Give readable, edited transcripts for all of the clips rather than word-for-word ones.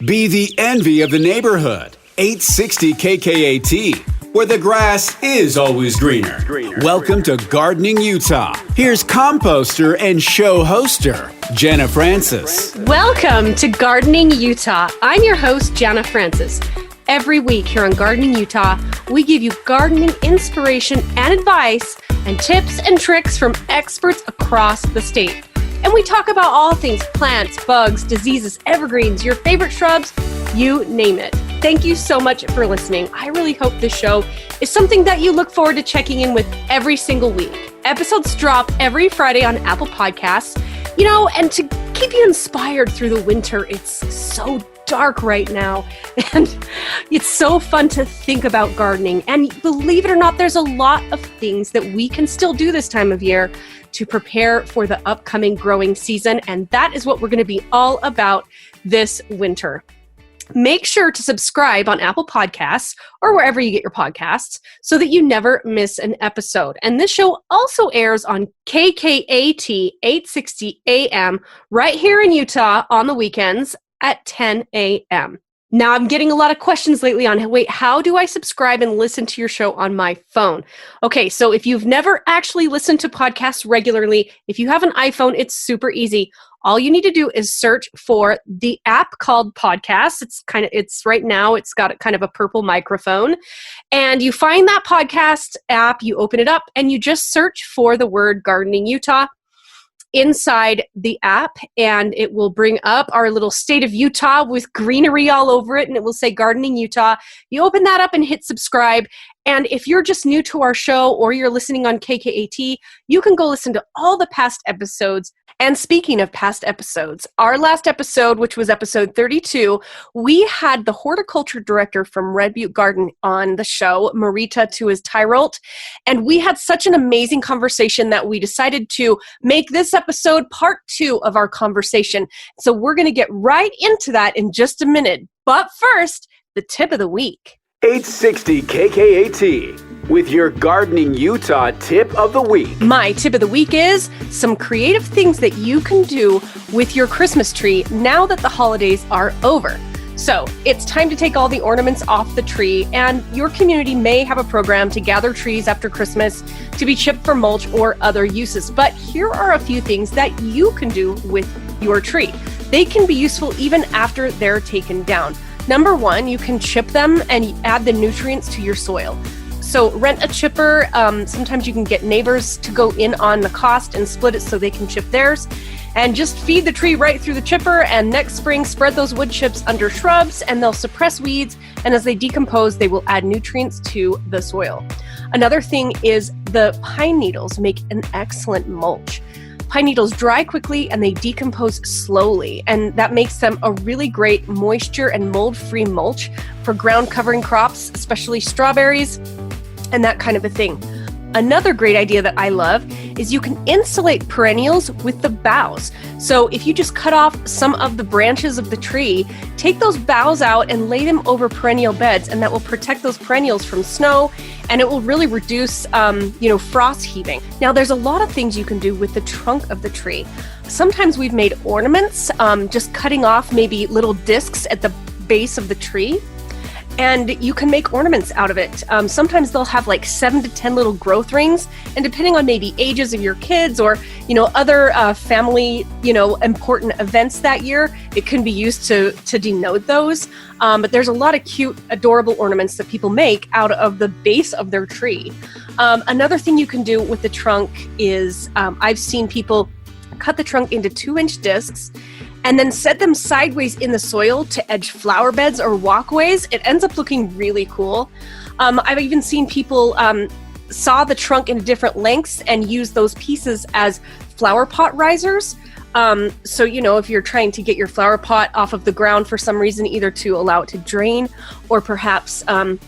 Be the envy of the neighborhood. 860 KKAT, where the grass is always greener. Welcome to Gardening Utah. Here's composter and show hoster, Jenna Francis. Welcome to Gardening Utah. I'm your host, Jenna Francis. Every week here on Gardening Utah, we give you gardening inspiration and advice and tips and tricks from experts across the state. And we talk about all things plants, bugs, diseases, evergreens, your favorite shrubs, you name it. Thank you so much for listening. I really hope this show is something that you look forward to checking in with every single week. Episodes drop every Friday on Apple Podcasts. And to keep you inspired through the winter, it's so dark right now. And it's so fun to think about gardening. And believe it or not, there's a lot of things that we can still do this time of year to prepare for the upcoming growing season. And that is what we're going to be all about this winter. Make sure to subscribe on Apple Podcasts or wherever you get your podcasts so that you never miss an episode. And this show also airs on KKAT 860 AM right here in Utah on the weekends at 10 a.m. Now, I'm getting a lot of questions lately on, how do I subscribe and listen to your show on my phone? Okay, so if you've never actually listened to podcasts regularly, if you have an iPhone, it's super easy. All you need to do is search for the app called Podcasts. It's right now, it's got kind of a purple microphone. And you find that podcast app, you open it up, and you just search for the word Gardening Utah inside the app, and it will bring up our little state of Utah with greenery all over it, and it will say Gardening Utah. You open that up and hit subscribe. And if you're just new to our show or you're listening on KKAT, you can go listen to all the past episodes. And speaking of past episodes, our last episode, which was episode 32, we had the horticulture director from Red Butte Garden on the show, Marita Tewes Tyrolt. And we had such an amazing conversation that we decided to make this episode part 2 of our conversation. So we're going to get right into that in just a minute. But first, the tip of the week. 860 KKAT with your Gardening Utah tip of the week. My tip of the week is some creative things that you can do with your Christmas tree now that the holidays are over. So it's time to take all the ornaments off the tree, and your community may have a program to gather trees after Christmas to be chipped for mulch or other uses. But here are a few things that you can do with your tree. They can be useful even after they're taken down. Number 1, you can chip them and add the nutrients to your soil. So rent a chipper. Sometimes you can get neighbors to go in on the cost and split it so they can chip theirs. And just feed the tree right through the chipper, and next spring spread those wood chips under shrubs, and they'll suppress weeds, and as they decompose, they will add nutrients to the soil. Another thing is the pine needles make an excellent mulch. Pine needles dry quickly and they decompose slowly, and that makes them a really great moisture and mold-free mulch for ground-covering crops, especially strawberries and that kind of a thing. Another great idea that I love is you can insulate perennials with the boughs. So if you just cut off some of the branches of the tree, take those boughs out and lay them over perennial beds, and that will protect those perennials from snow, and it will really reduce, frost heaving. Now, there's a lot of things you can do with the trunk of the tree. Sometimes we've made ornaments, just cutting off maybe little discs at the base of the tree. And you can make ornaments out of it. Sometimes they'll have like 7 to 10 little growth rings, and depending on maybe ages of your kids or, other family, important events that year, it can be used to denote those. But there's a lot of cute, adorable ornaments that people make out of the base of their tree. Another thing you can do with the trunk is I've seen people cut the trunk into 2-inch discs and then set them sideways in the soil to edge flower beds or walkways. It ends up looking really cool. I've even seen people saw the trunk into different lengths and use those pieces as flower pot risers. So, if you're trying to get your flower pot off of the ground for some reason, either to allow it to drain or perhaps, I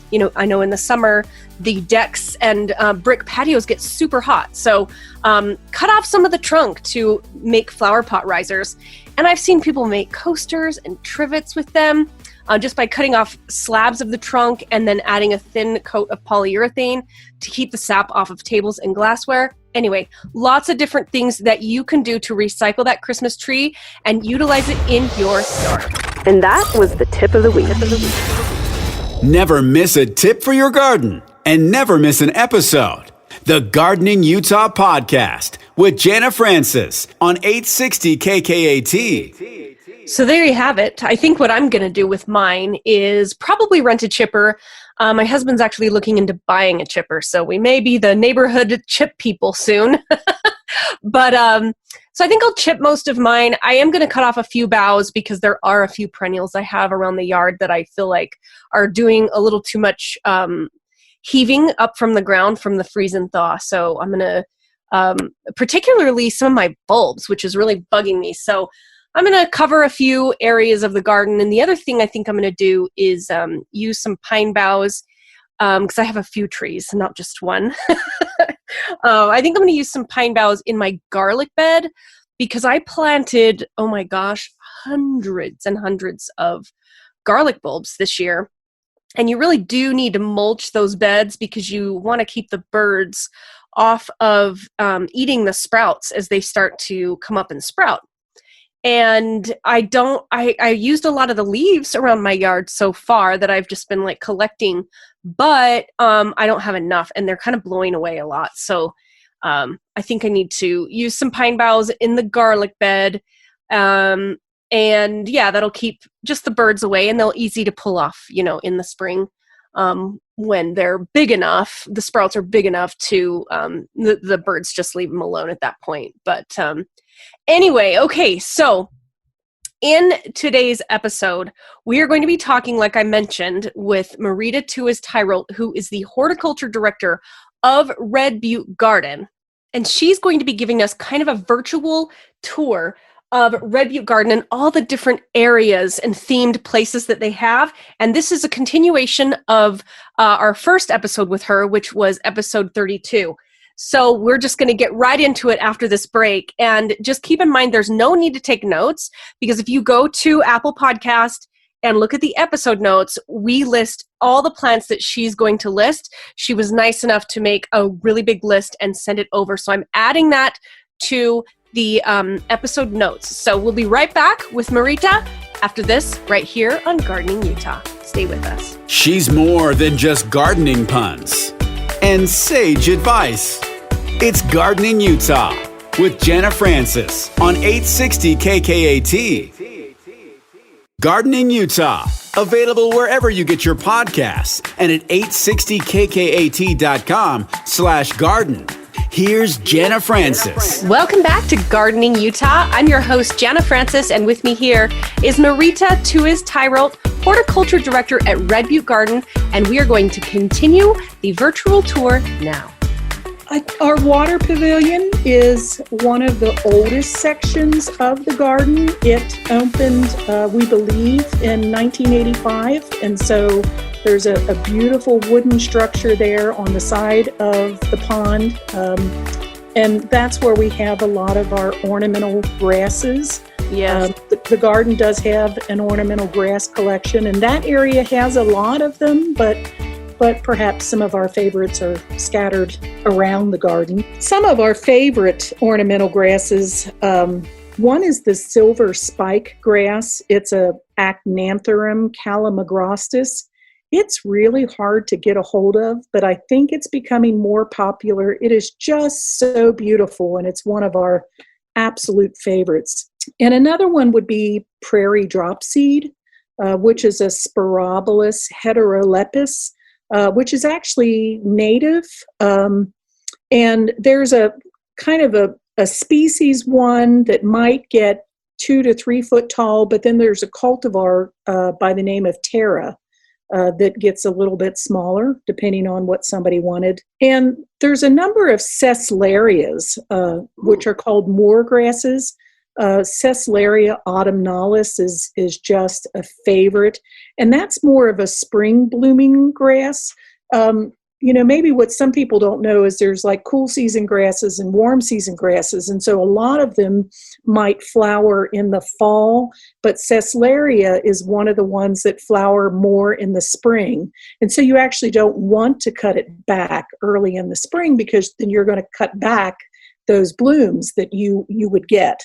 know in the summer, the decks and brick patios get super hot. So cut off some of the trunk to make flower pot risers. And I've seen people make coasters and trivets with them just by cutting off slabs of the trunk and then adding a thin coat of polyurethane to keep the sap off of tables and glassware. Anyway, lots of different things that you can do to recycle that Christmas tree and utilize it in your yard. And that was the tip of the week. Never miss a tip for your garden and never miss an episode. The Gardening Utah Podcast with Jana Francis on 860 KKAT. So there you have it. I think what I'm going to do with mine is probably rent a chipper. My husband's actually looking into buying a chipper, so we may be the neighborhood chip people soon. But so I think I'll chip most of mine. I am going to cut off a few boughs because there are a few perennials I have around the yard that I feel like are doing a little too much heaving up from the ground from the freeze and thaw. So I'm going to, particularly some of my bulbs, which is really bugging me. So I'm going to cover a few areas of the garden. And the other thing I think I'm going to do is use some pine boughs because I have a few trees, not just one. I think I'm going to use some pine boughs in my garlic bed because I planted, oh my gosh, hundreds and hundreds of garlic bulbs this year. And you really do need to mulch those beds because you want to keep the birds off of eating the sprouts as they start to come up and sprout. And I used a lot of the leaves around my yard so far that I've just been like collecting, but I don't have enough and they're kind of blowing away a lot. So I think I need to use some pine boughs in the garlic bed. And yeah, that'll keep just the birds away and they'll easy to pull off, in the spring when they're big enough, the sprouts are big enough to the birds just leave them alone at that point. But anyway, okay, so in today's episode, we are going to be talking, like I mentioned, with Marita Tewes Tyrolt, who is the horticulture director of Red Butte Garden. And she's going to be giving us kind of a virtual tour of Red Butte Garden and all the different areas and themed places that they have. And this is a continuation of our first episode with her, which was episode 32. So we're just going to get right into it after this break. And just keep in mind, there's no need to take notes because if you go to Apple Podcast and look at the episode notes, we list all the plants that she's going to list. She was nice enough to make a really big list and send it over. So I'm adding that to the episode notes. So we'll be right back with Marita after this right here on Gardening Utah. Stay with us. She's more than just gardening puns and sage advice. It's Gardening Utah with Jana Francis on 860 KKAT. Gardening Utah, available wherever you get your podcasts and at 860kkat.com/garden. Here's Jana Francis. Welcome back to Gardening Utah. I'm your host, Jana Francis, and with me here is Marita Tewes Tyrolt, Horticulture Director at Red Butte Garden, and we are going to continue the virtual tour now. Our Water Pavilion is one of the oldest sections of the garden. It opened, we believe, in 1985, and so there's a beautiful wooden structure there on the side of the pond, and that's where we have a lot of our ornamental grasses. Yes. The garden does have an ornamental grass collection, and that area has a lot of them, but perhaps some of our favorites are scattered around the garden. Some of our favorite ornamental grasses, one is the silver spike grass. It's a Achnatherum calamagrostis. It's really hard to get a hold of, but I think it's becoming more popular. It is just so beautiful, and it's one of our absolute favorites. And another one would be Prairie Dropseed, which is a Sporobolus heterolepis, which is actually native. And there's a kind of a species one that might get 2 to 3 foot tall, but then there's a cultivar by the name of Terra that gets a little bit smaller depending on what somebody wanted. And there's a number of Seslerias, which are called Moor grasses. Sesleria autumnalis is just a favorite, and that's more of a spring blooming grass. Maybe what some people don't know is there's like cool season grasses and warm season grasses, and so a lot of them might flower in the fall, but Sesleria is one of the ones that flower more in the spring, and so you actually don't want to cut it back early in the spring because then you're going to cut back those blooms that you would get.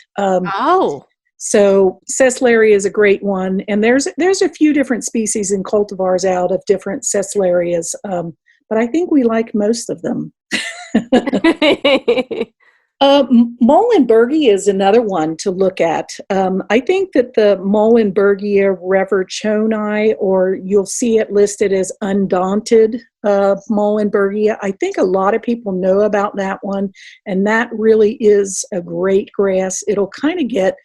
So Sesleria is a great one, and there's a few different species and cultivars out of different Seslerias, but I think we like most of them. Muhlenbergia is another one to look at. I think that the Muhlenbergia reverchonii, or you'll see it listed as Undaunted Muhlenbergia. I think a lot of people know about that one, and that really is a great grass. It'll kind of get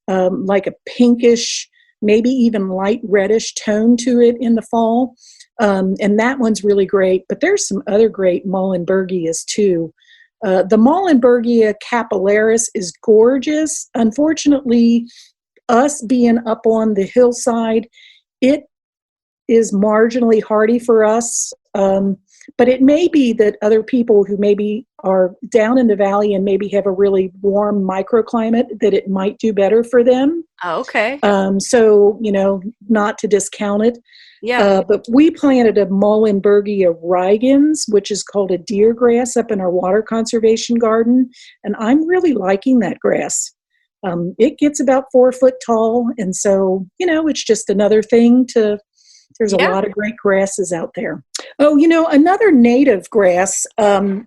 like a pinkish, maybe even light reddish tone to it in the fall. And that one's really great, but there's some other great Muhlenbergias too. The Muhlenbergia capillaris is gorgeous. Unfortunately, us being up on the hillside, it is marginally hardy for us. But it may be that other people who maybe are down in the valley and maybe have a really warm microclimate, that it might do better for them. Oh, okay. So, not to discount it. Yeah. But we planted a Muhlenbergia rigens, which is called a deer grass, up in our water conservation garden. And I'm really liking that grass. It gets about 4 foot tall. And so, it's just another thing there's a lot of great grasses out there. Oh, another native grass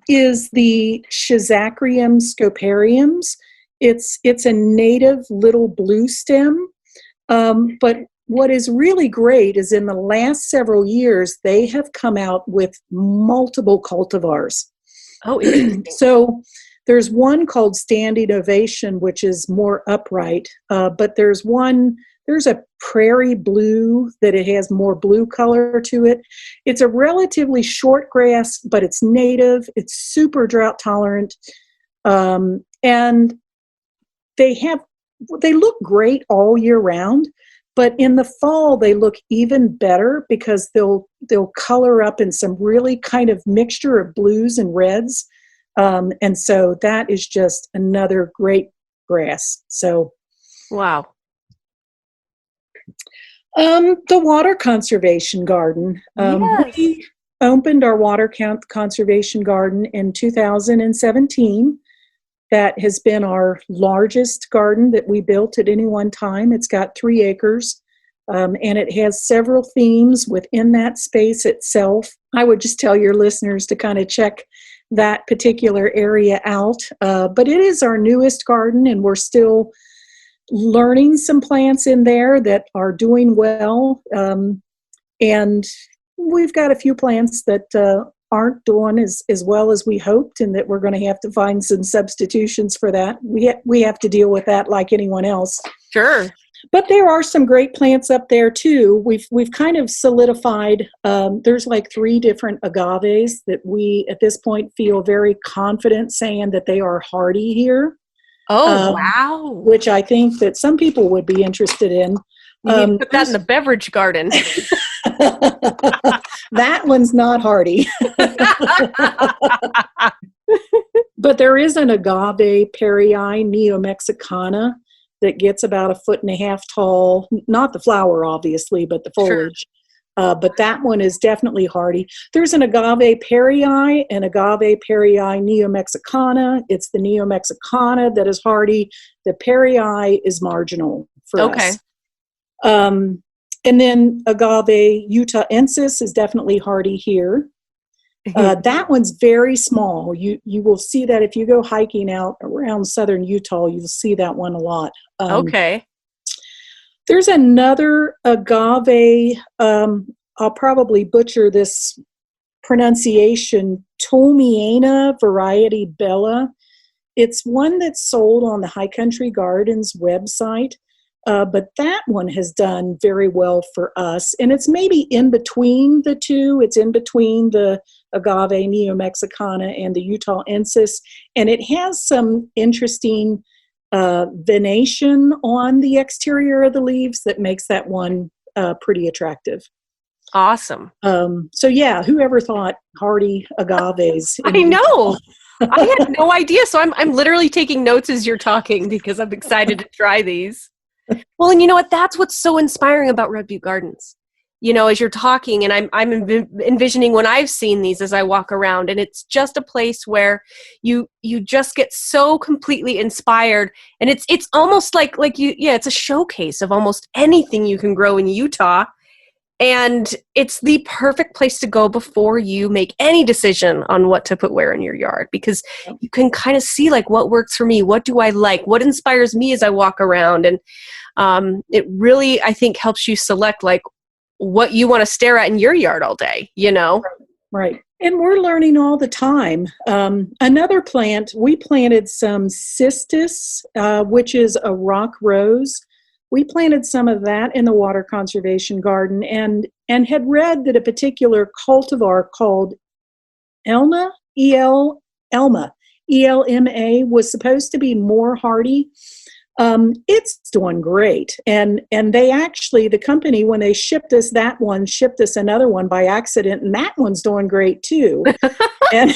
is the Schizachyrium scopariums. It's a native little bluestem, but what is really great is in the last several years, they have come out with multiple cultivars. Oh, interesting. So there's one called Standing Ovation, which is more upright, but there's a prairie blue that it has more blue color to it. It's a relatively short grass, but it's native. It's super drought tolerant. And they look great all year round, but in the fall they look even better because they'll color up in some really kind of mixture of blues and reds. And so that is just another great grass. So, wow. The water conservation garden. Yes. We opened our water conservation garden in 2017. That has been our largest garden that we built at any one time. It's got 3 acres, and it has several themes within that space itself. I would just tell your listeners to kind of check that particular area out. But it is our newest garden, and we're still learning some plants in there that are doing well. And we've got a few plants that aren't doing as well as we hoped, and that we're going to have to find some substitutions for that. We have to deal with that like anyone else. Sure. But there are some great plants up there too. We've kind of solidified. There's like 3 different agaves that we at this point feel very confident saying that they are hardy here. Oh, wow. Which I think that some people would be interested in. You need to put that in the beverage garden. That one's not hardy. But there is an agave parryi neo-mexicana that gets about 1.5 feet tall. Not the flower, obviously, but the foliage. Sure. But that one is definitely hardy. There's an agave parryi and agave parryi neo-mexicana. It's the neo-mexicana that is hardy. The parryi is marginal for us. And then agave utahensis is definitely hardy here. That one's very small. You will see that if you go hiking out around southern Utah, you'll see that one a lot. Okay. There's another agave, I'll probably butcher this pronunciation, Tomiana variety Bella. It's one that's sold on the High Country Gardens website. But that one has done very well for us. And it's maybe in between the two. It's in between the agave neo-mexicana and the utahensis. And it has some interesting venation on the exterior of the leaves that makes that one pretty attractive. Awesome. So yeah, whoever thought hardy agaves? I know. I had no idea. So I'm literally taking notes as you're talking because I'm excited to try these. Well, and you know what? That's what's so inspiring about Red Butte Gardens as you're talking, and I'm envisioning when I've seen these as I walk around, and it's just a place where you just get so completely inspired, and it's almost like it's a showcase of almost anything you can grow in Utah, and it's the perfect place to go before you make any decision on what to put where in your yard, because you can kind of see like what works for me, what do I like, what inspires me as I walk around, and it really, I think, helps you select like what you want to stare at in your yard all day, Right. And we're learning all the time. Another plant, we planted some cistus, which is a rock rose. We planted some of that in the water conservation garden and had read that a particular cultivar called Elma, Elma, ELMA, was supposed to be more hardy. It's doing great. And they actually, the company, when they shipped us that one, shipped us another one by accident, and that one's doing great too. And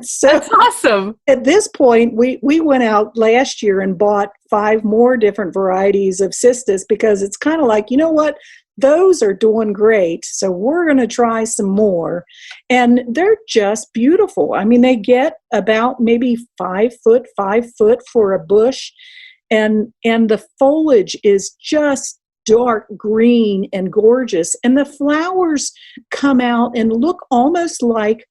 so that's awesome. At this point, we went out last year and bought 5 more different varieties of cistus, because it's kind of like, you know what? Those are doing great. So we're going to try some more. And they're just beautiful. I mean, they get about maybe 5 foot for a bush. And the foliage is just dark green and gorgeous. And the flowers come out and look almost like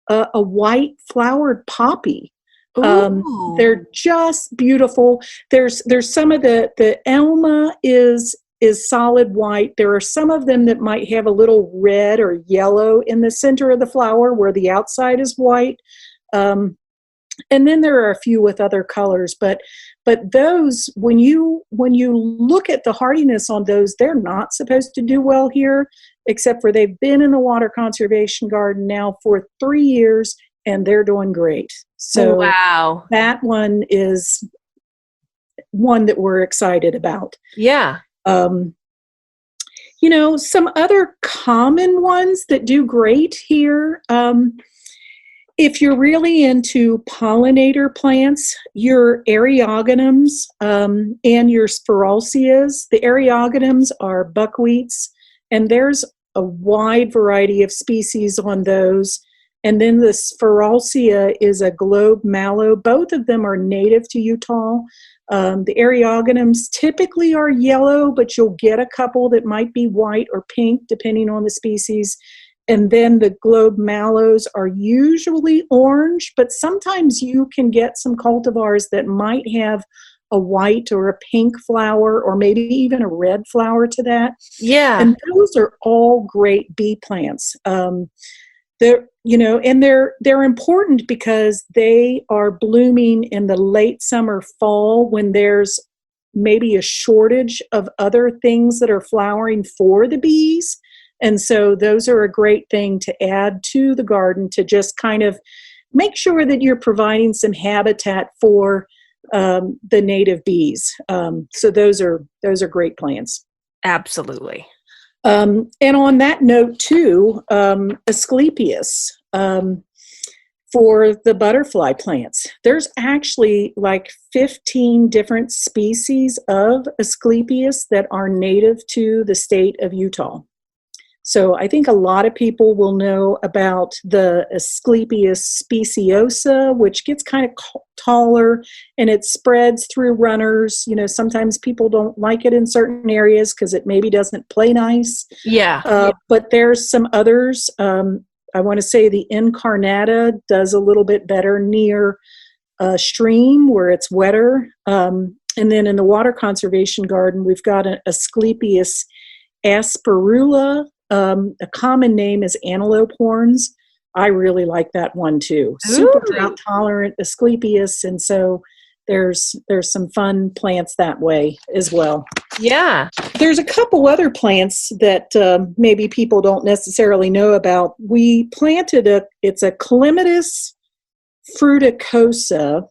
a white flowered poppy. They're just beautiful. There's some of the Elma is solid white. There are some of them that might have a little red or yellow in the center of the flower where the outside is white. And then there are a few with other colors, but those, when you look at the hardiness on those, they're not supposed to do well here, except for they've been in the water conservation garden now for 3 years, and they're doing great. So wow, that one is one that we're excited about. Yeah. Some other common ones that do great here. If you're really into pollinator plants, your eriogonums and your Sporobolus, the eriogonums are buckwheats, and there's a wide variety of species on those. And then the Sporobolus is a globe mallow. Both of them are native to Utah. The eriogonums typically are yellow, but you'll get a couple that might be white or pink, depending on the species. And then the globe mallows are usually orange, but sometimes you can get some cultivars that might have a white or a pink flower, or maybe even a red flower to that. Yeah. And those are all great bee plants. They're important because they are blooming in the late summer, fall, when there's maybe a shortage of other things that are flowering for the bees. And so those are a great thing to add to the garden to just kind of make sure that you're providing some habitat for the native bees. So those are great plants. Absolutely. And on that note too, Asclepias, for the butterfly plants, there's actually like 15 different species of Asclepias that are native to the state of Utah. So I think a lot of people will know about the Asclepias speciosa, which gets kind of taller and it spreads through runners. Sometimes people don't like it in certain areas because it maybe doesn't play nice. Yeah. But there's some others. I want to say the incarnata does a little bit better near a stream where it's wetter. And then in the water conservation garden, we've got an Asclepias asperula. A common name is antelope horns. I really like that one too. Super drought tolerant Asclepias, and so there's some fun plants that way as well. Yeah. There's a couple other plants that maybe people don't necessarily know about. We planted it's a Clematis fruticosa,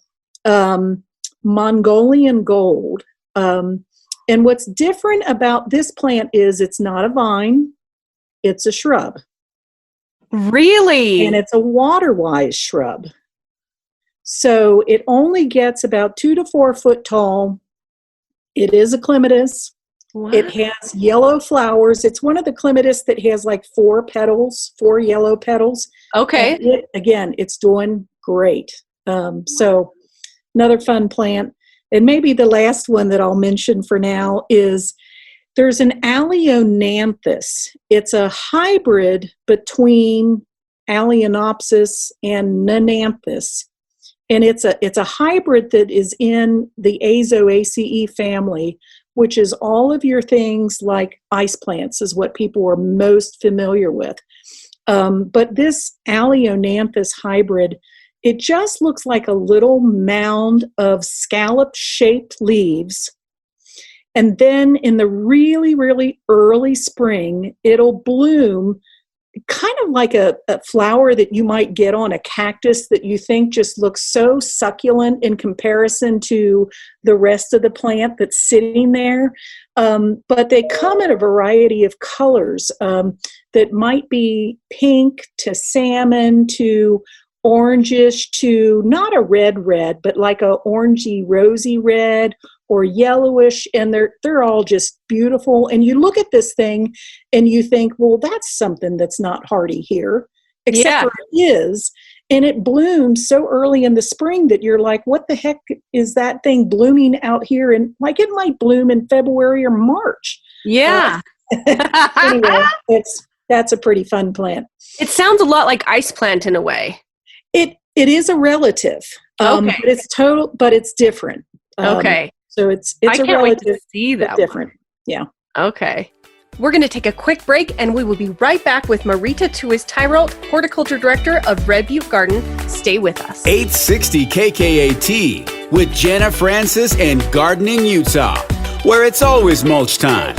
Mongolian gold. And what's different about this plant is it's not a vine. It's a shrub. Really? And it's a water-wise shrub. So it only gets about 2 to 4 foot tall. It is a clematis. Wow. It has yellow flowers. It's one of the clematis that has like 4 petals, 4 yellow petals. Okay. And it's doing great. So another fun plant. And maybe the last one that I'll mention for now is there's an Alionanthus. It's a hybrid between Alenopsis and Nenanthus. And it's a hybrid that is in the Azoaceae family, which is all of your things like ice plants is what people are most familiar with. But this Alionanthus hybrid, it just looks like a little mound of scallop-shaped leaves. And then in the really, really early spring, it'll bloom kind of like a flower that you might get on a cactus that you think just looks so succulent in comparison to the rest of the plant that's sitting there. But they come in a variety of colors that might be pink to salmon to orangish to not a red, but like a orangey rosy red or yellowish, and they're all just beautiful. And you look at this thing and you think, well, that's something that's not hardy here, except for it is. And it blooms so early in the spring that you're like, what the heck is that thing blooming out here? And like it might bloom in February or March. Yeah. Anyway, that's a pretty fun plant. It sounds a lot like ice plant in a way. It is a relative. Okay. But it's different. Okay. So it's I can't a relative, wait to see that different. One. Yeah. Okay. We're going to take a quick break and we will be right back with Marita Tewes Tyrolt, Horticulture Director of Red Butte Garden. Stay with us. 860 KKAT with Jenna Francis and Gardening Utah, where it's always mulch time.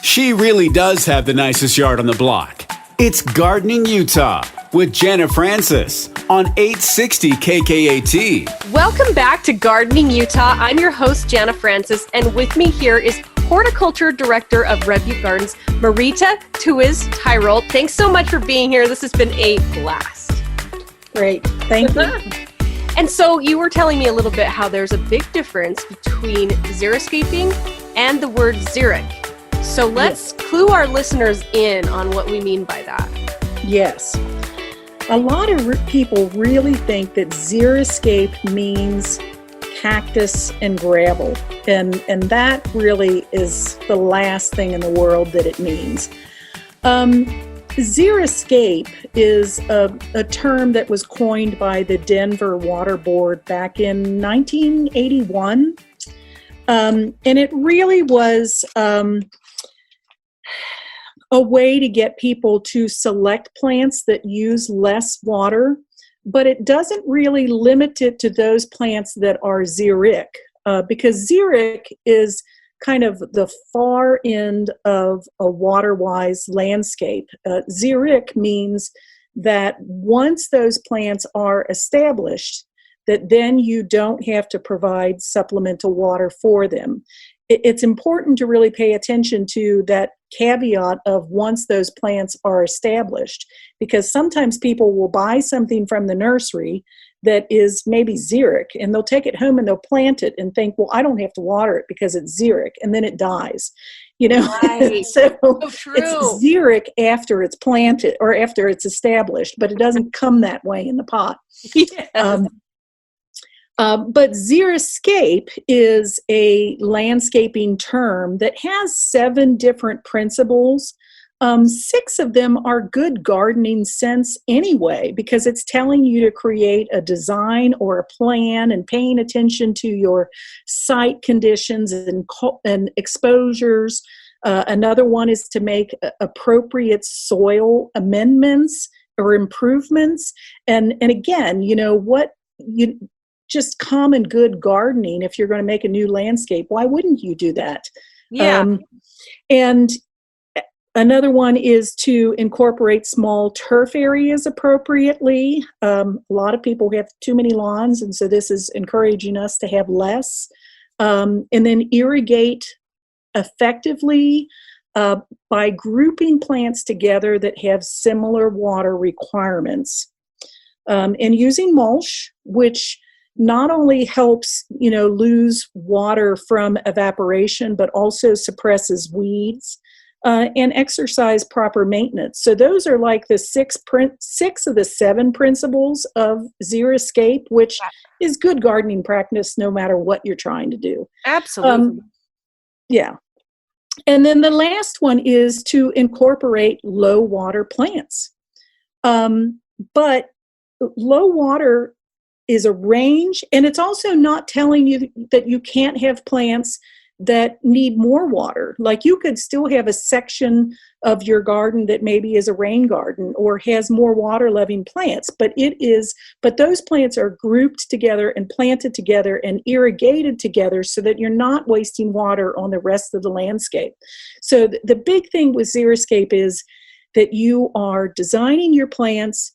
She really does have the nicest yard on the block. It's Gardening Utah with Jenna Francis on 860 KKAT. Welcome back to Gardening Utah. I'm your host, Jenna Francis, and with me here is Horticulture Director of Red Butte Gardens, Marita Tewes Tyrolt. Thanks so much for being here. This has been a blast. Great. Thank you. And so you were telling me a little bit how there's a big difference between xeriscaping and the word xeric. So let's clue our listeners in on what we mean by that. Yes. A lot of people really think that xeriscape means cactus and gravel. And that really is the last thing in the world that it means. Xeriscape is a term that was coined by the Denver Water Board back in 1981. And it really was a way to get people to select plants that use less water, but it doesn't really limit it to those plants that are xeric, because xeric is kind of the far end of a water-wise landscape. Xeric means that once those plants are established, that then you don't have to provide supplemental water for them. It's important to really pay attention to that caveat of once those plants are established, because sometimes people will buy something from the nursery that is maybe xeric, and they'll take it home and they'll plant it and think, well, I don't have to water it because it's xeric, and then it dies. You know, Right. so true. it's xeric after it's planted or after it's established, but it doesn't come that way in the pot. Yes. But xeriscape is a landscaping term that has 7 different principles. 6 of them are good gardening sense anyway, because it's telling you to create a design or a plan and paying attention to your site conditions and exposures. Another one is to make appropriate soil amendments or improvements. And again, you know, just common good gardening. If you're going to make a new landscape, why wouldn't you do that? Yeah. And another one is to incorporate small turf areas appropriately. A lot of people have too many lawns, and so this is encouraging us to have less. And then irrigate effectively by grouping plants together that have similar water requirements. And using mulch, which not only helps, lose water from evaporation, but also suppresses weeds and exercise proper maintenance. So those are like the six of the 7 principles of xeriscape, which is good gardening practice no matter what you're trying to do. Absolutely. Yeah. And then the last one is to incorporate low water plants. But low water is a range, and it's also not telling you that you can't have plants that need more water. Like you could still have a section of your garden that maybe is a rain garden or has more water loving plants, but those plants are grouped together and planted together and irrigated together so that you're not wasting water on the rest of the landscape. So the big thing with xeriscape is that you are designing your plants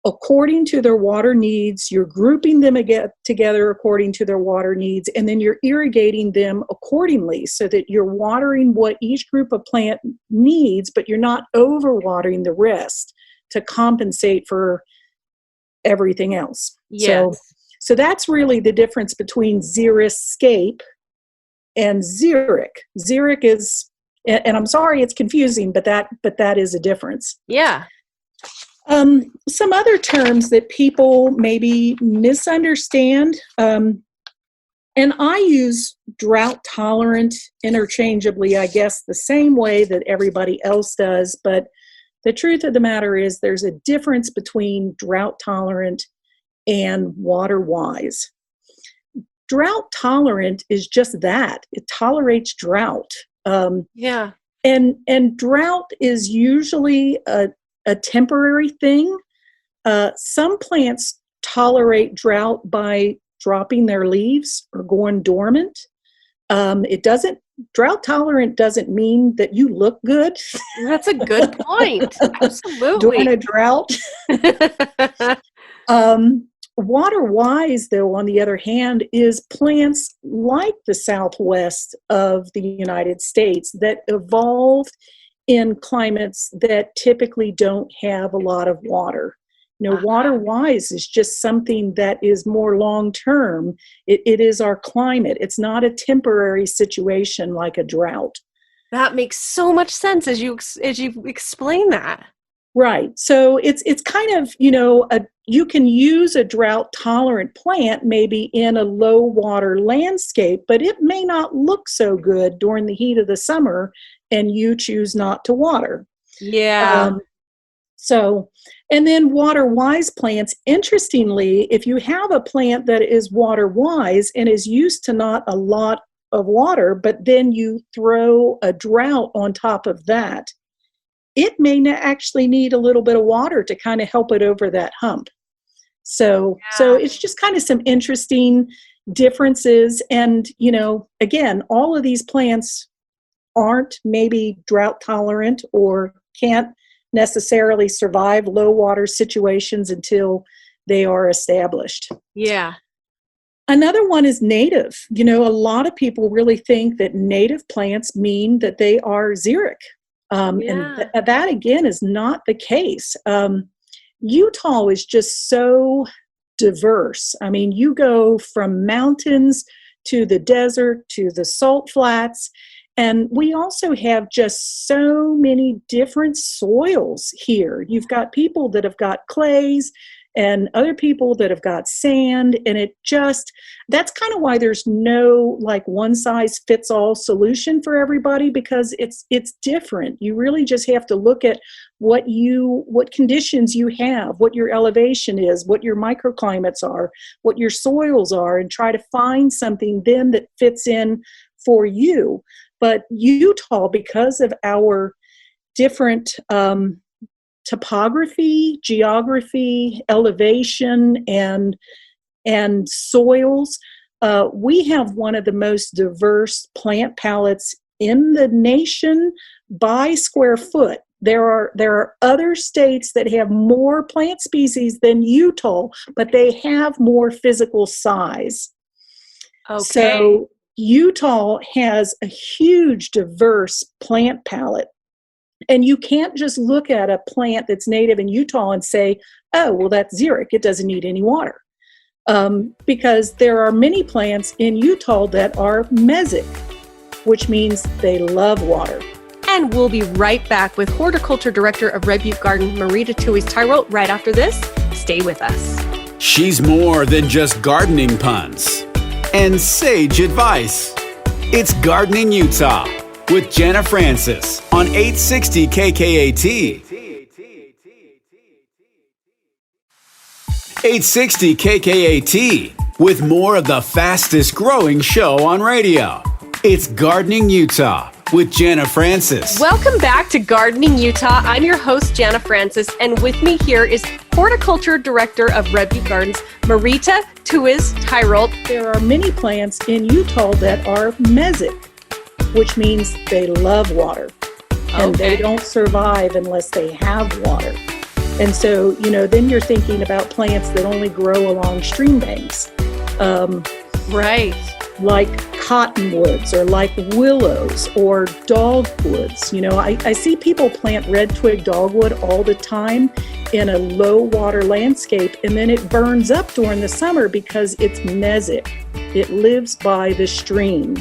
according to their water needs, you're grouping them together according to their water needs, and then you're irrigating them accordingly so that you're watering what each group of plant needs, but you're not overwatering the rest to compensate for everything else. Yes. So that's really the difference between xeriscape and xeric. Xeric is, and I'm sorry it's confusing, but that is a difference. Yeah. Some other terms that people maybe misunderstand, and I use drought tolerant interchangeably, I guess, the same way that everybody else does, but the truth of the matter is there's a difference between drought tolerant and water wise. Drought tolerant is just that. It tolerates drought. Yeah. And drought is usually a temporary thing. Some plants tolerate drought by dropping their leaves or going dormant. Drought tolerant doesn't mean that you look good. That's a good point. Absolutely. During a drought. Water wise, though, on the other hand, is plants like the Southwest of the United States that evolved in climates that typically don't have a lot of water. Water wise is just something that is more long term. It is our climate. It's not a temporary situation like a drought. That makes so much sense as you explain that. Right. So it's kind of, you can use a drought tolerant plant maybe in a low water landscape, but it may not look so good during the heat of the summer and you choose not to water. Yeah. And then water wise plants, interestingly, if you have a plant that is water wise and is used to not a lot of water, but then you throw a drought on top of that, it may actually need a little bit of water to kind of help it over that hump. So it's just kind of some interesting differences. And, again, all of these plants aren't maybe drought tolerant or can't necessarily survive low water situations until they are established. Yeah. Another one is native. A lot of people really think that native plants mean that they are xeric. And that, again, is not the case. Utah is just so diverse. I mean, you go from mountains to the desert to the salt flats, and we also have just so many different soils here. You've got people that have got clays and other people that have got sand, and that's kind of why there's no like one size fits all solution for everybody, because it's different. You really just have to look at what conditions you have, what your elevation is, what your microclimates are, what your soils are, and try to find something then that fits in for you. But Utah, because of our different topography, geography, elevation, and soils, we have one of the most diverse plant palettes in the nation by square foot. There are other states that have more plant species than Utah, but they have more physical size. Okay. So Utah has a huge, diverse plant palette. And you can't just look at a plant that's native in Utah and say, oh, well, that's xeric. It doesn't need any water. because there are many plants in Utah that are mesic, which means they love water. And we'll be right back with Horticulture Director of Red Butte Garden, Marita Tewes Tyrolt, right after this. Stay with us. She's more than just gardening puns and sage advice. It's Gardening Utah with Jenna Francis on 860 KKAT. 860 KKAT with more of the fastest growing show on radio. It's Gardening Utah with Jenna Francis. Welcome back to Gardening Utah. I'm your host, Jenna Francis, and with me here is Horticulture Director of Red Butte Gardens, Marita Tewes Tyrolt. There are many plants in Utah that are mesic, which means they love water. And they don't survive unless they have water. And so, then you're thinking about plants that only grow along stream banks. Right. Like cottonwoods or like willows or dogwoods. I see people plant red twig dogwood all the time in a low water landscape, and then it burns up during the summer because it's mesic. It lives by the stream.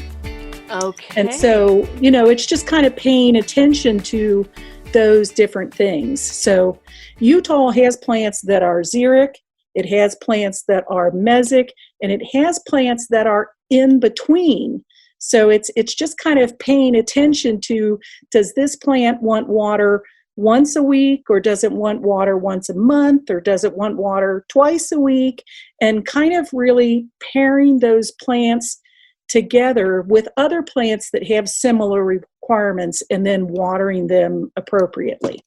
Okay. And so, it's just kind of paying attention to those different things. So Utah has plants that are xeric, it has plants that are mesic, and it has plants that are in between. So it's just kind of paying attention to, does this plant want water once a week, or does it want water once a month, or does it want water twice a week? And kind of really pairing those plants together with other plants that have similar requirements and then watering them appropriately.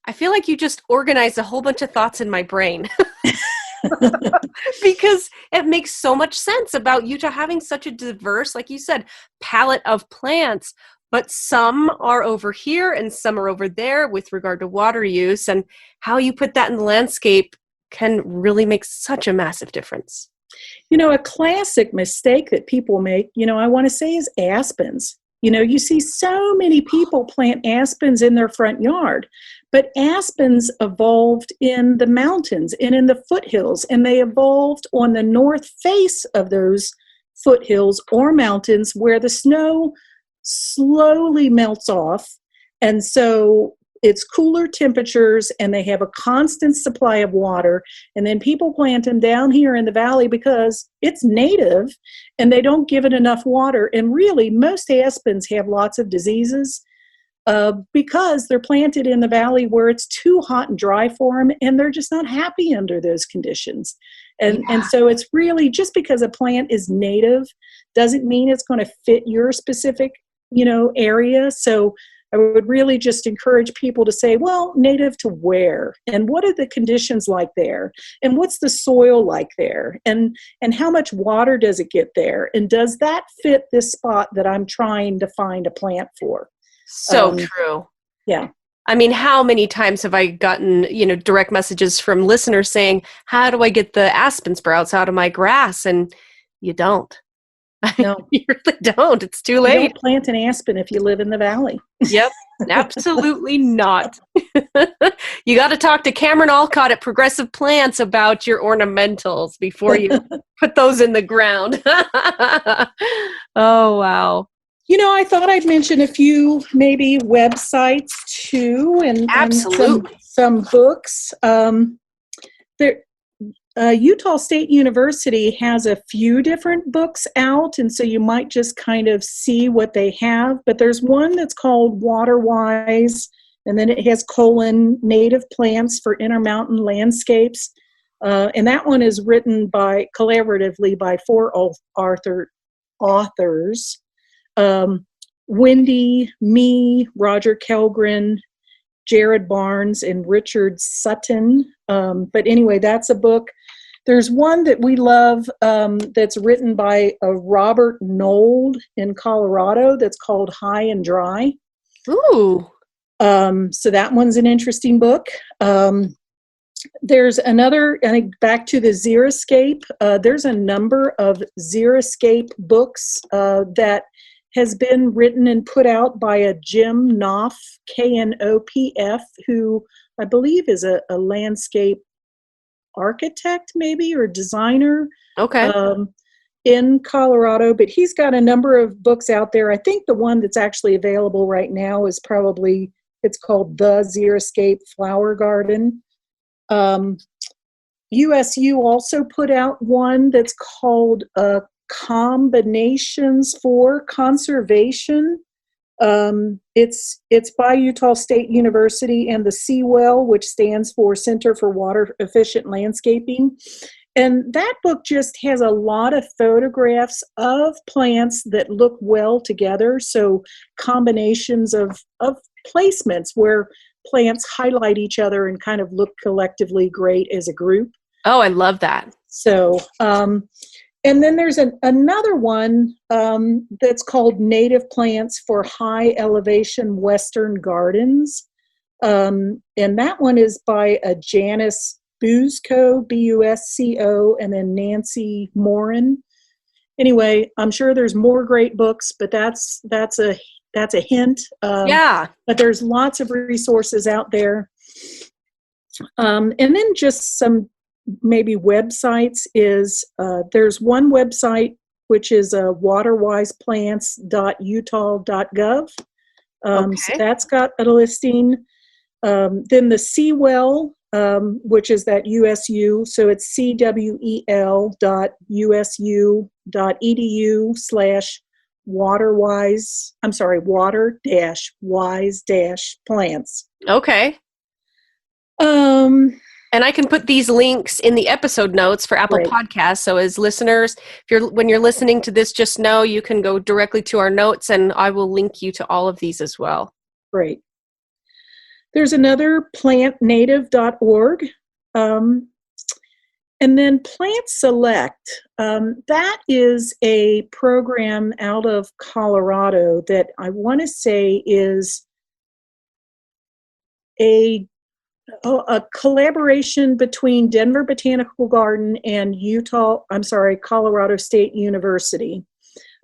I feel like you just organized a whole bunch of thoughts in my brain. Because it makes so much sense about Utah having such a diverse, like you said, palette of plants, but some are over here and some are over there with regard to water use, and how you put that in the landscape can really make such a massive difference. A classic mistake that people make, I want to say, is aspens. You see so many people plant aspens in their front yard, but aspens evolved in the mountains and in the foothills, and they evolved on the north face of those foothills or mountains where the snow slowly melts off. And so it's cooler temperatures and they have a constant supply of water. And then people plant them down here in the valley because it's native and they don't give it enough water. And really, most aspens have lots of diseases because they're planted in the valley where it's too hot and dry for them, and they're just not happy under those conditions. And so it's really, just because a plant is native doesn't mean it's going to fit your specific, area. So I would really just encourage people to say, well, native to where? And what are the conditions like there? And what's the soil like there? And how much water does it get there? And does that fit this spot that I'm trying to find a plant for? So true. Yeah. I mean, how many times have I gotten, direct messages from listeners saying, how do I get the aspen sprouts out of my grass? And you don't. No, you really don't. It's too late. You don't plant an aspen if you live in the valley. Yep, absolutely not. You got to talk to Cameron Alcott at Progressive Plants about your ornamentals before you put those in the ground. Oh, wow. I thought I'd mention a few maybe websites too, and some books. Utah State University has a few different books out, and so you might just kind of see what they have. But there's one that's called Waterwise, and then it has Native Plants for Intermountain Landscapes. And that one is written collaboratively by 4 authors. Wendy, me, Roger Kellgren, Jared Barnes, and Richard Sutton. But anyway, that's a book. There's one that we love that's written by Robert Nold in Colorado that's called High and Dry. Ooh. So that one's an interesting book. There's another, I think, back to the xeriscape. There's a number of xeriscape books that has been written and put out by a Jim Knopf, Knopf, who I believe is a landscape architect maybe or designer. Okay. In Colorado, but he's got a number of books out there. I think the one that's actually available right now is probably, it's called The Xeriscape Flower Garden. USU also put out one that's called Combinations for Conservation. It's by Utah State University and the Seawell, which stands for Center for Water Efficient Landscaping. And that book just has a lot of photographs of plants that look well together. So combinations of placements where plants highlight each other and kind of look collectively great as a group. Oh, I love that. So, and then there's another one that's called Native Plants for High Elevation Western Gardens. And that one is by Janice Busco, B-U-S-C-O, and then Nancy Morin. Anyway, I'm sure there's more great books, but that's a hint. Yeah. But there's lots of resources out there. And then just some maybe websites is there's one website which is waterwiseplants.utah.gov. So that's got a listing. Then the Seawell, which is that USU, so it's cwel.usu.edu/water-wise-plants. Okay. And I can put these links in the episode notes for Apple Podcasts. So as listeners, when you're listening to this, just know you can go directly to our notes and I will link you to all of these as well. Great. There's another plantnative.org. And then Plant Select. That is a program out of Colorado that I want to say is a collaboration between Denver Botanical Garden and Colorado State University.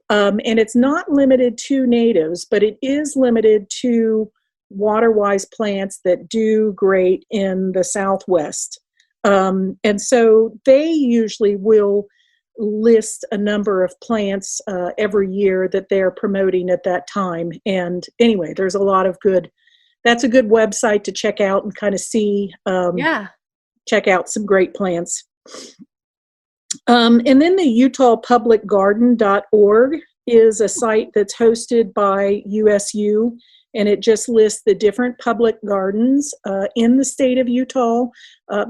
And it's not limited to natives, but it is limited to water-wise plants that do great in the Southwest. And so they usually will list a number of plants every year that they're promoting at that time. And anyway, there's a lot of that's a good website to check out and kind of see, check out some great plants. And then the UtahPublicGarden.org is a site that's hosted by USU, and it just lists the different public gardens in the state of Utah,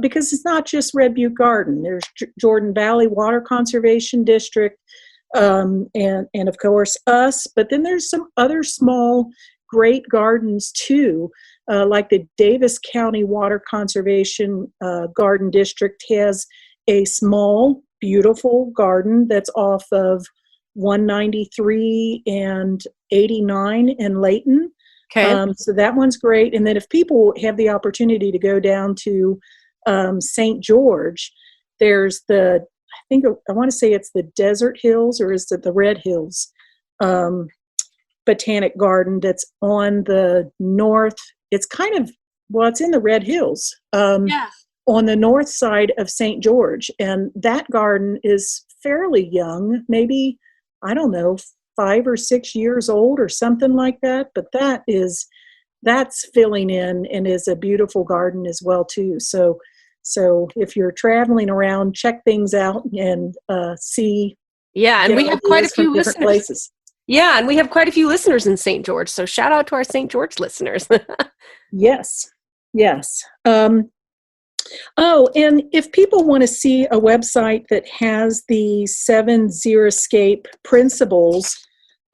because it's not just Red Butte Garden. There's Jordan Valley Water Conservation District, and of course us, but then there's some other small great gardens too, like the Davis County Water Conservation Garden District has a small, beautiful garden that's off of 193 and 89 in Layton. Okay. So that one's great. And then if people have the opportunity to go down to St. George, there's I want to say it's the Desert Hills, or is it the Red Hills Botanic Garden that's on the north. It's it's in the Red Hills on the north side of St. George. And that garden is fairly young, maybe, I don't know, 5 or 6 years old or something like that. But that's filling in and is a beautiful garden as well too. So if you're traveling around, check things out and see. Yeah, and we have quite a few listeners. Places. Yeah, and we have quite a few listeners in St. George. So shout out to our St. George listeners. Yes. And if people want to see a website that has the 7 xeriscape principles,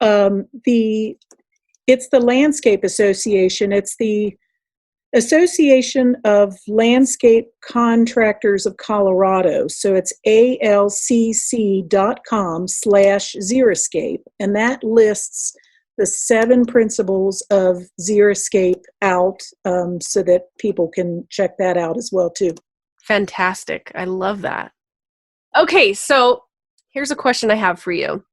it's the Landscape Association. It's the Association of Landscape Contractors of Colorado. So it's alcc.com/xeriscape. And that lists the 7 principles of xeriscape out, so that people can check that out as well too. Fantastic. I love that. Okay, so here's a question I have for you.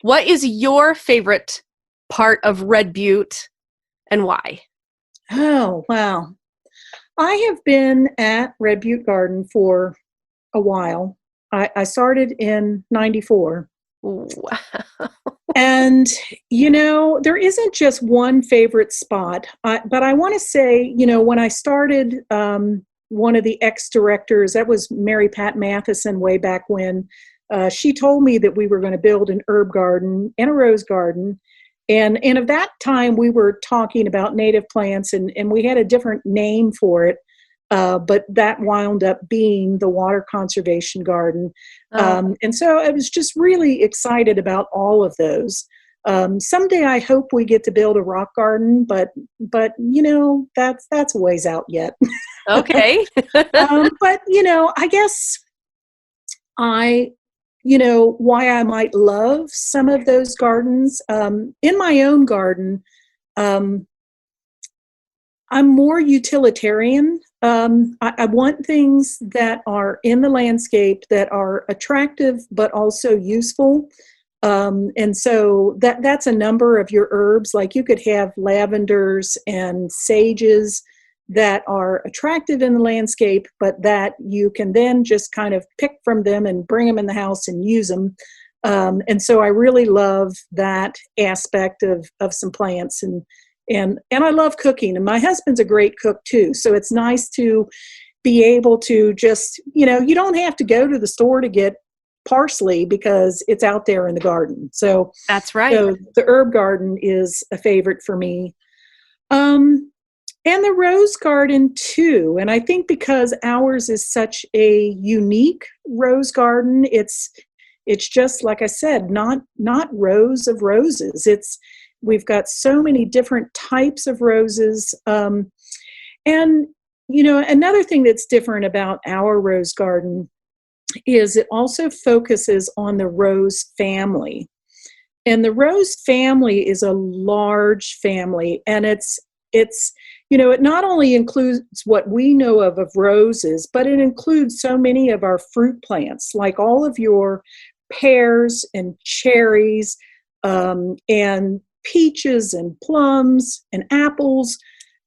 What is your favorite part of Red Butte and why? Oh, wow. I have been at Red Butte Garden for a while. I started in 94. Wow. And, there isn't just one favorite spot, but I want to say, when I started, one of the ex-directors, that was Mary Pat Matheson way back when, she told me that we were going to build an herb garden and a rose garden. And at that time, we were talking about native plants, and we had a different name for it. But that wound up being the Water Conservation Garden. And so I was just really excited about all of those. Someday I hope we get to build a rock garden, but that's a ways out yet. Okay. But, I guess why I might love some of those gardens. In my own garden, I'm more utilitarian. I want things that are in the landscape that are attractive but also useful. And so that's a number of your herbs. Like you could have lavenders and sages that are attractive in the landscape, but that you can then just kind of pick from them and bring them in the house and use them. And so I really love that aspect of some plants. And I love cooking, and my husband's a great cook too. So it's nice to be able to just, you don't have to go to the store to get parsley because it's out there in the garden. So that's right. So the herb garden is a favorite for me. And the rose garden too. And I think because ours is such a unique rose garden, it's just, like I said, not rows of roses. We've got so many different types of roses. And, another thing that's different about our rose garden is it also focuses on the rose family. And the rose family is a large family, and it not only includes what we know of roses, but it includes so many of our fruit plants, like all of your pears and cherries, and peaches and plums and apples.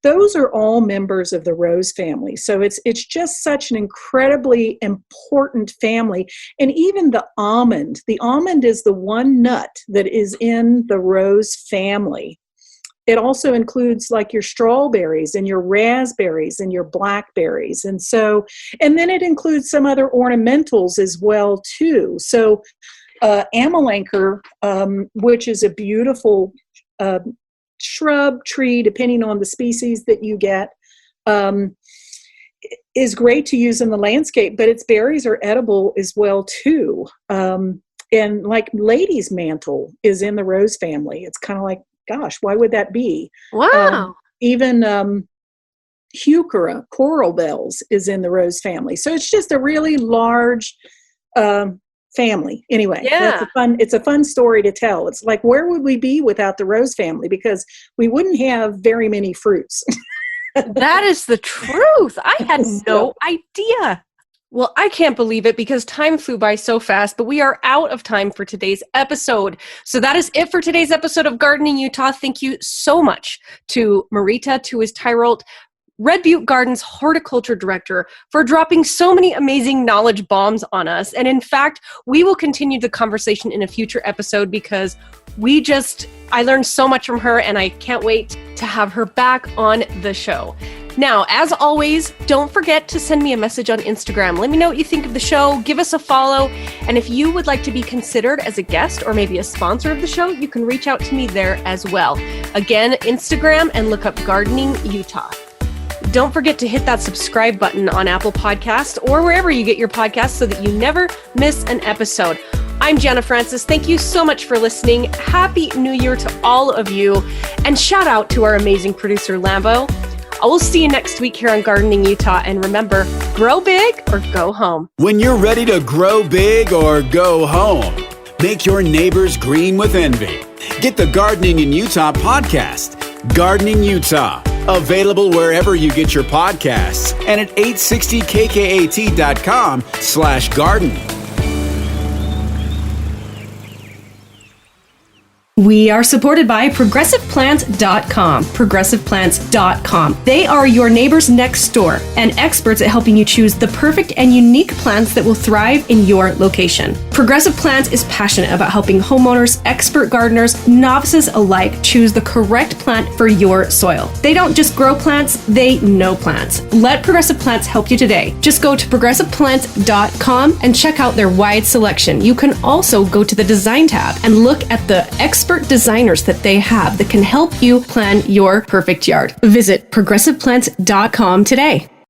Those are all members of the rose family. So it's just such an incredibly important family. And even the almond is the one nut that is in the rose family. It also includes like your strawberries and your raspberries and your blackberries. And then it includes some other ornamentals as well too. So amelanchier, which is a beautiful shrub, tree, depending on the species that you get, is great to use in the landscape, but its berries are edible as well too. And like lady's mantle is in the rose family. It's kind of like, gosh, why would that be? Wow. Even heuchera, coral bells, is in the rose family. So it's just a really large family. Anyway, yeah. It's a fun story to tell. It's like, where would we be without the rose family? Because we wouldn't have very many fruits. That is the truth. I had no idea. Well, I can't believe it because time flew by so fast, but we are out of time for today's episode. So that is it for today's episode of Gardening Utah. Thank you so much to Marita, Tewes, Tyrolt, Red Butte Gardens Horticulture Director, for dropping so many amazing knowledge bombs on us. And in fact, we will continue the conversation in a future episode because I learned so much from her, and I can't wait to have her back on the show. Now, as always, don't forget to send me a message on Instagram. Let me know what you think of the show. Give us a follow. And if you would like to be considered as a guest or maybe a sponsor of the show, you can reach out to me there as well. Again, Instagram, and look up Gardening Utah. Don't forget to hit that subscribe button on Apple Podcasts or wherever you get your podcasts so that you never miss an episode. I'm Jana Francis. Thank you so much for listening. Happy New Year to all of you. And shout out to our amazing producer, Lambo. I will see you next week here on Gardening Utah. And remember, grow big or go home. When you're ready to grow big or go home, make your neighbors green with envy. Get the Gardening in Utah podcast, Gardening Utah. Available wherever you get your podcasts and at 860kkat.com/garden. We are supported by ProgressivePlants.com. ProgressivePlants.com. They are your neighbors next door and experts at helping you choose the perfect and unique plants that will thrive in your location. Progressive Plants is passionate about helping homeowners, expert gardeners, novices alike choose the correct plant for your soil. They don't just grow plants, they know plants. Let Progressive Plants help you today. Just go to ProgressivePlants.com and check out their wide selection. You can also go to the Design tab and look at the expert designers that they have that can help you plan your perfect yard. Visit ProgressivePlants.com today.